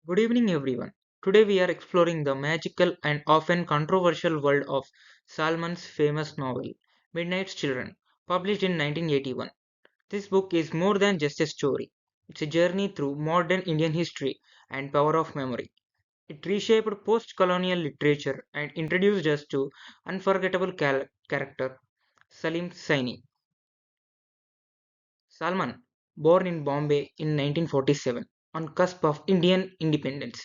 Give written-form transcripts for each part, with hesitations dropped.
Good evening, everyone. Today we are exploring the magical and often controversial world of Salman's famous novel, Midnight's Children, published in 1981. This book is more than just a story, it's a journey through modern Indian history and power of memory. It reshaped post colonial literature and introduced us to unforgettable character Salim Saini. Salman, born in Bombay in 1947, on cusp of Indian independence,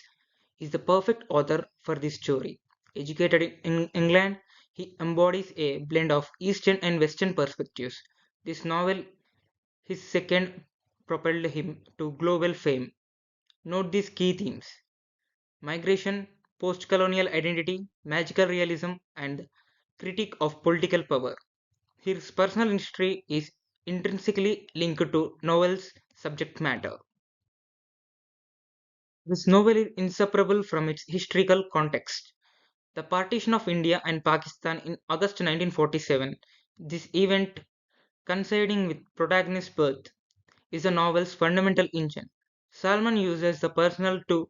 is the perfect author for this story. Educated in England, he embodies a blend of Eastern and Western perspectives. This novel, his second, propelled him to global fame. Note these key themes: migration, post colonial identity, magical realism, and critique of political power. His personal history is intrinsically linked to novel's subject matter. This novel is inseparable from its historical context. The partition of India and Pakistan in August 1947, this event coinciding with protagonist's birth, is the novel's fundamental engine. Salman uses the personal to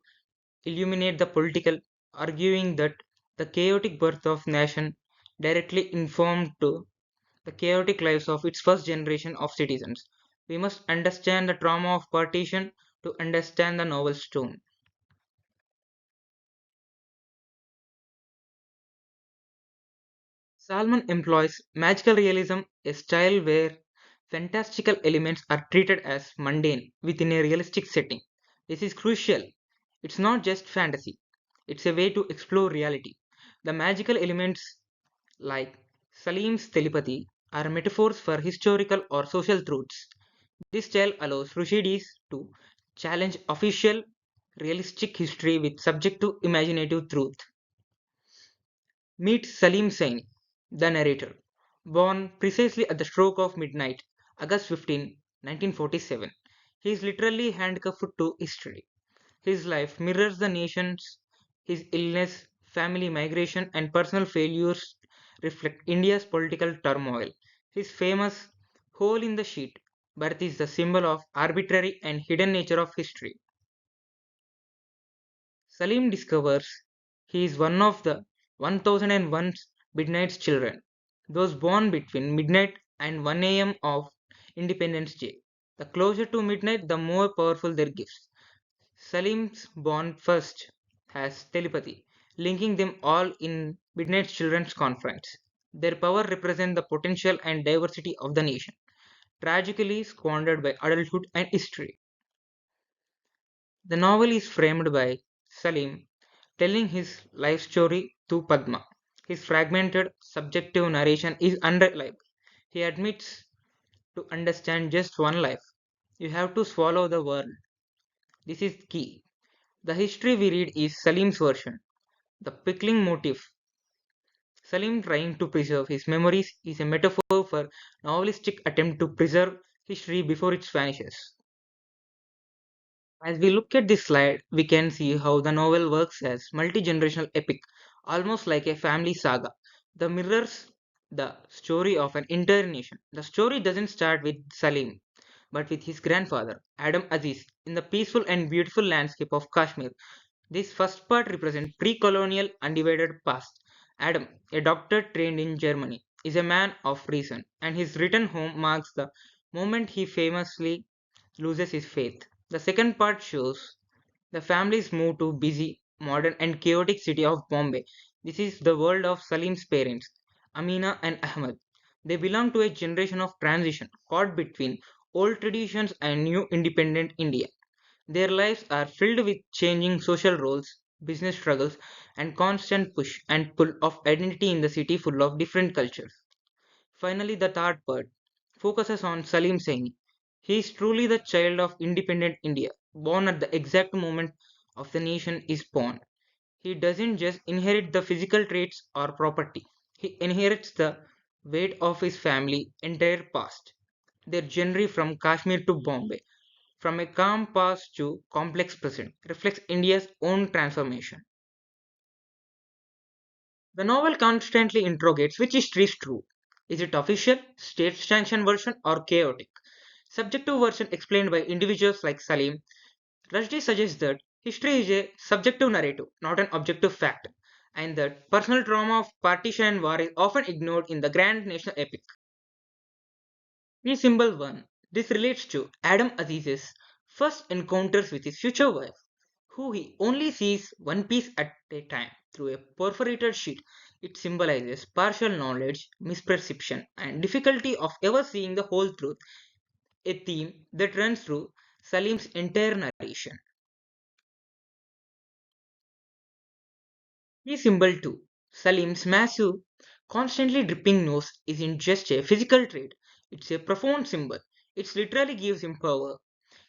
illuminate the political, arguing that the chaotic birth of nation directly informed to the chaotic lives of its first generation of citizens. We must understand the trauma of partition to understand the novel's tone. Salman employs magical realism, a style where fantastical elements are treated as mundane within a realistic setting. This is crucial. It's not just fantasy, it's a way to explore reality. The magical elements, like Salim's telepathy, are metaphors for historical or social truths. This style allows Rushdie to challenge official, realistic history with subjective imaginative truth. Meet Salim Saini, the narrator. Born precisely at the stroke of midnight, August 15, 1947, he is literally handcuffed to history. His life mirrors the nation's. His illness, family migration, and personal failures reflect India's political turmoil. His famous hole in the sheet birth is the symbol of arbitrary and hidden nature of history. Salim discovers he is one of the 1001 Midnight's children, those born between midnight and 1 a.m. of Independence Day. The closer to midnight, the more powerful their gifts. Salim's born first has telepathy, linking them all in Midnight Children's Conference. Their power represents the potential and diversity of the nation, tragically squandered by adulthood and history. The novel is framed by Salim telling his life story through Padma. His fragmented, subjective narration is unreliable. He admits to understand just one life. You have to swallow the world. This is key. The history we read is Salim's version. The pickling motif, Salim trying to preserve his memories, is a metaphor for novelistic attempt to preserve history before it vanishes. As we look at this slide, we can see how the novel works as multi-generational epic, almost like a family saga. The mirrors the story of an entire nation. The story doesn't start with Salim, but with his grandfather, Adam Aziz, in the peaceful and beautiful landscape of Kashmir. This first part represents pre-colonial undivided past. Adam, a doctor trained in Germany, is a man of reason, and his return home marks the moment he famously loses his faith. The second part shows the family's move to busy, modern, and chaotic city of Bombay. This is the world of Salim's parents, Amina and Ahmed. They belong to a generation of transition, caught between old traditions and new independent India. Their lives are filled with changing social roles, business struggles, and constant push and pull of identity in the city full of different cultures. Finally, the third part focuses on Salim Saini. He is truly the child of independent India, born at the exact moment of the nation is born. He doesn't just inherit the physical traits or property, he inherits the weight of his family entire past. Their journey from Kashmir to Bombay, from a calm past to complex present, reflects India's own transformation. The novel constantly interrogates which history is true. Is it official, state sanctioned version, or chaotic? Subjective version explained by individuals like Salim. Rushdie suggests that History is a subjective narrative, not an objective fact, and that personal trauma of partition and war is often ignored in the grand national epic. In Symbol 1, this relates to Adam Aziz's first encounters with his future wife, who he only sees one piece at a time through a perforated sheet. It symbolizes partial knowledge, misperception, and difficulty of ever seeing the whole truth, a theme that runs through Salim's entire narration. The symbol 2. Salim's massive, constantly dripping nose isn't just a physical trait, it's a profound symbol. It literally gives him power.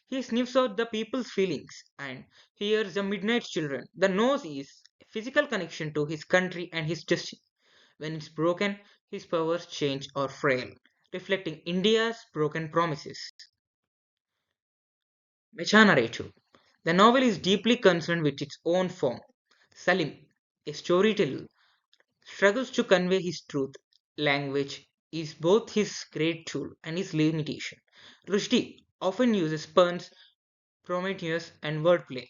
He sniffs out the people's feelings and hears the midnight children. The nose is a physical connection to his country and his destiny. When it's broken, his powers change or frail, reflecting India's broken promises. Meta narrative. The novel is deeply concerned with its own form. Salim, a storyteller, struggles to convey his truth. Language is both his great tool and his limitation. Rushdie often uses puns, Prometheus, and wordplay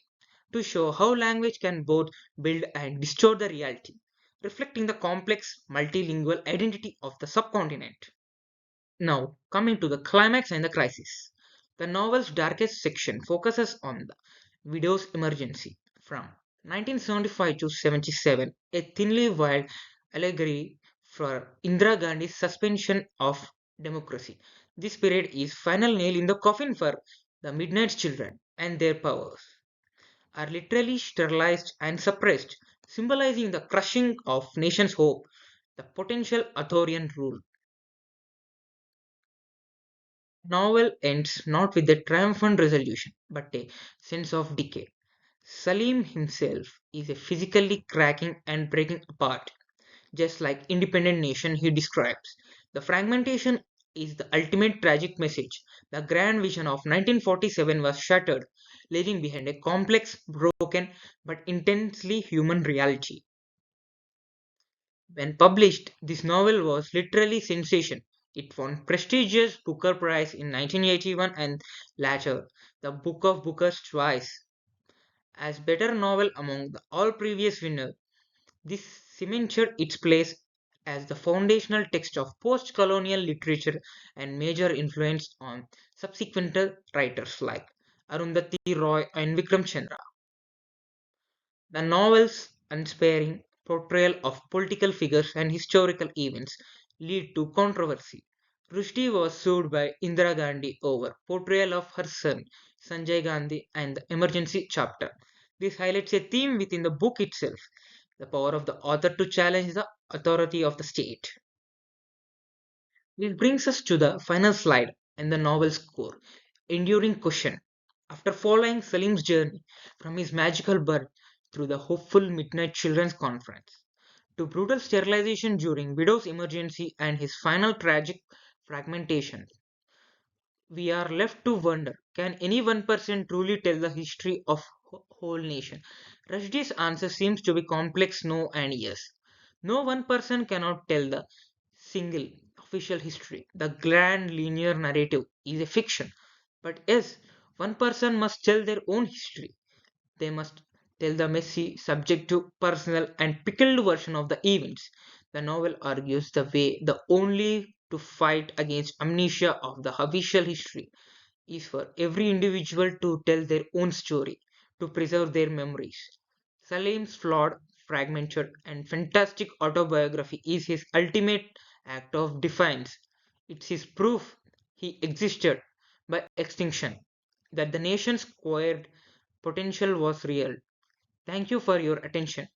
to show how language can both build and distort the reality, reflecting the complex multilingual identity of the subcontinent. Now, coming to the climax and the crisis. The novel's darkest section focuses on the widow's emergency. From 1975 to 77, a thinly veiled allegory for Indira Gandhi's suspension of democracy. This period is final nail in the coffin for the Midnight Children, and their powers are literally sterilized and suppressed, symbolizing the crushing of nation's hope, the potential authoritarian rule. Novel ends not with a triumphant resolution, but a sense of decay. Salim himself is a physically cracking and breaking apart, just like independent nation he describes. The fragmentation is the ultimate tragic message. The grand vision of 1947 was shattered, leaving behind a complex, broken, but intensely human reality. When published, this novel was literally sensation. It won prestigious Booker Prize in 1981 and later the Book of Booker's twice. As better novel among the all previous winners, this cemented its place as the foundational text of post-colonial literature and major influence on subsequent writers like Arundhati Roy and Vikram Chandra. The novel's unsparing portrayal of political figures and historical events lead to controversy. Rushdie was sued by Indira Gandhi over portrayal of her son Sanjay Gandhi and the emergency chapter. This highlights a theme within the book itself, the power of the author to challenge the authority of the state. This brings us to the final slide and the novel's core, enduring question. After following Salim's journey from his magical birth through the hopeful Midnight Children's Conference to brutal sterilization during Widow's emergency and his final tragic fragmentation, we are left to wonder, can any one person truly tell the history of whole nation? Rushdie's answer seems to be complex no and yes. No one person cannot tell the single official history. The grand linear narrative is a fiction. But yes, one person must tell their own history. They must tell the messy, subjective, personal, and pickled version of the events. The novel argues the way the only to fight against amnesia of the official history is for every individual to tell their own story, to preserve their memories. Salim's flawed, fragmented, and fantastic autobiography is his ultimate act of defiance. It's his proof he existed by extinction, that the nation's squared potential was real. Thank you for your attention.